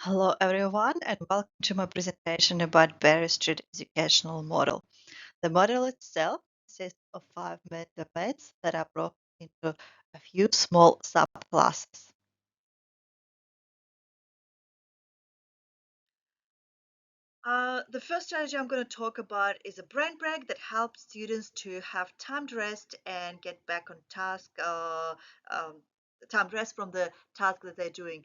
Hello everyone and welcome to my presentation about Berry Street educational model. The model itself consists of five main domains that are broken into a few small subclasses. The first strategy I'm going to talk about is a brain break that helps students to have timed rest and get back on task, um, timed rest from the task that they're doing.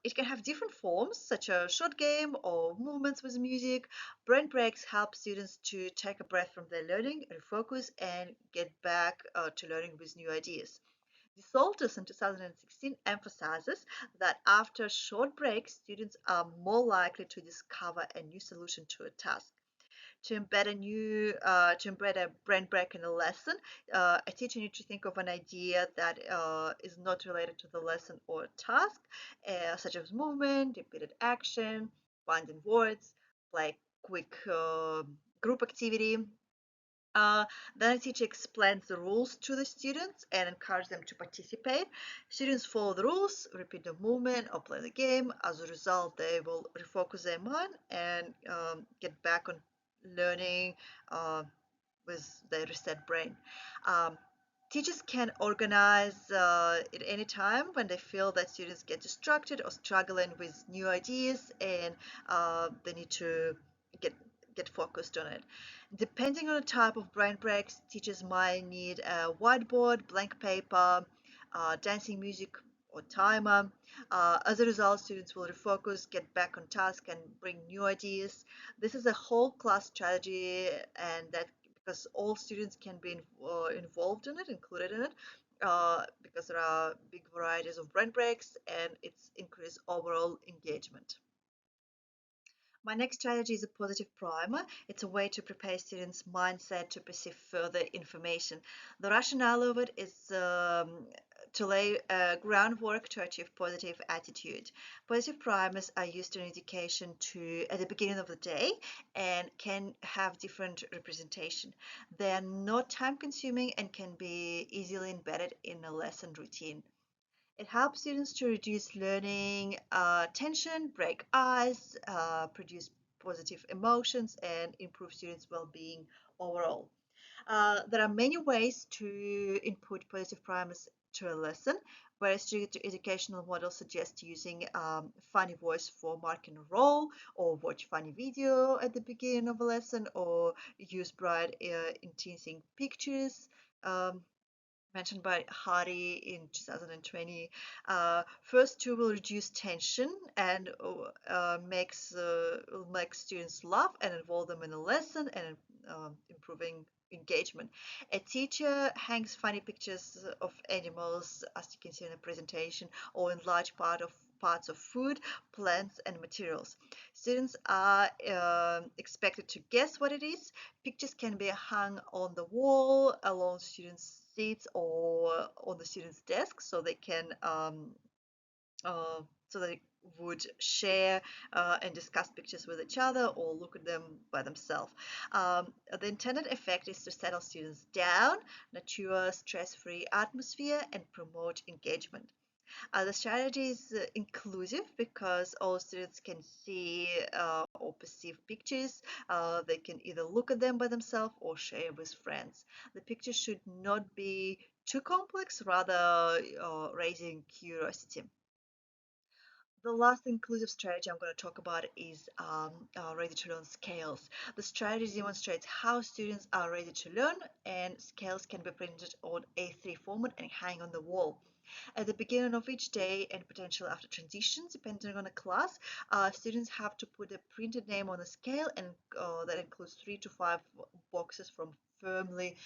It can have different forms, such as short game or movements with music. Brain breaks help students to take a breath from their learning, refocus, and get back to learning with new ideas. The Saltus in 2016 emphasizes that after short breaks, students are more likely to discover a new solution to a task. To embed a brain break in a lesson, a teacher needs to think of an idea that is not related to the lesson or task, such as movement, repeated action, finding words, like quick group activity. uh, then the teacher explains the rules to the students and encourages them to participate. Students follow the rules, repeat the movement, or play the game. As a result, they will refocus their mind and get back on learning uh, with their reset brain. Um, Teachers can organize at any time when they feel that students get distracted or struggling with new ideas and they need to get get focused on it. Depending on the type of brain breaks, teachers might need a whiteboard, blank paper, dancing music, or timer. As a result, students will refocus, get back on task, and bring new ideas. This is a whole class strategy, and that because all students can be involved in it, included in it, because there are big varieties of brain breaks, and it's increased overall engagement. My next strategy is a positive primer. It's a way to prepare students' mindset to perceive further information. The rationale of it is to lay groundwork to achieve positive attitude. Positive primers are used in education to at the beginning of the day and can have different representation. They are not time consuming and can be easily embedded in a lesson routine. It helps students to reduce learning tension, break ice, produce positive emotions, and improve students' well-being overall. There are many ways to input positive primers to a lesson. Whereas strict educational models suggest using funny voice for marking a role, or watch funny video at the beginning of a lesson, or use bright, enticing pictures. Mentioned by Hari in 2020. First two will reduce tension and will make students laugh and involve them in a lesson and improving engagement. A teacher hangs funny pictures of animals, as you can see in the presentation, or in large parts of food, plants, and materials. Students are expected to guess what it is. Pictures can be hung on the wall, along students' seats, or on the students' desk, so they can uh, so they would share and discuss pictures with each other or look at them by themselves. The intended effect is to settle students down, nurture stress-free atmosphere, and promote engagement. The strategy is inclusive because all students can see or perceive pictures. They can either look at them by themselves or share with friends. The picture should not be too complex, rather raising curiosity. The last inclusive strategy I'm going to talk about is ready to learn scales. The strategy demonstrates how students are ready to learn, and scales can be printed on A3 format and hang on the wall. At the beginning of each day and potentially after transitions, depending on the class, students have to put a printed name on the scale, and that includes 3 to 5 boxes from firmly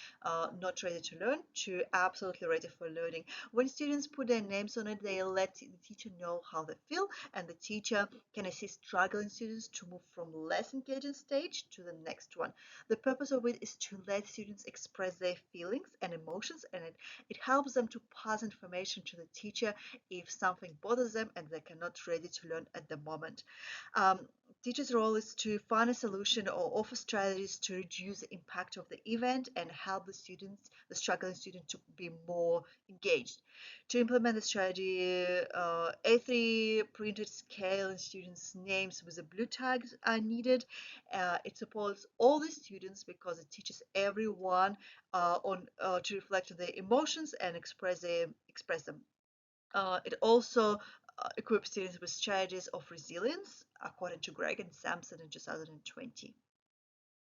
not ready to learn to absolutely ready for learning. When students put their names on it, they let the teacher know how they feel, and the teacher can assist struggling students to move from less engaging stage to the next one. The purpose of it is to let students express their feelings and emotions, and it helps them to pass information to the teacher if something bothers them and they cannot ready to learn at the moment. Um, Teachers' role is to find a solution or offer strategies to reduce the impact of the event and help the students, the struggling student, to be more engaged. To implement the strategy, A3 printed scale and students' names with the blue tags are needed. It supports all the students because it teaches everyone to reflect on their emotions and express them. It also equips students with strategies of resilience, according to Greg and Sampson in 2020.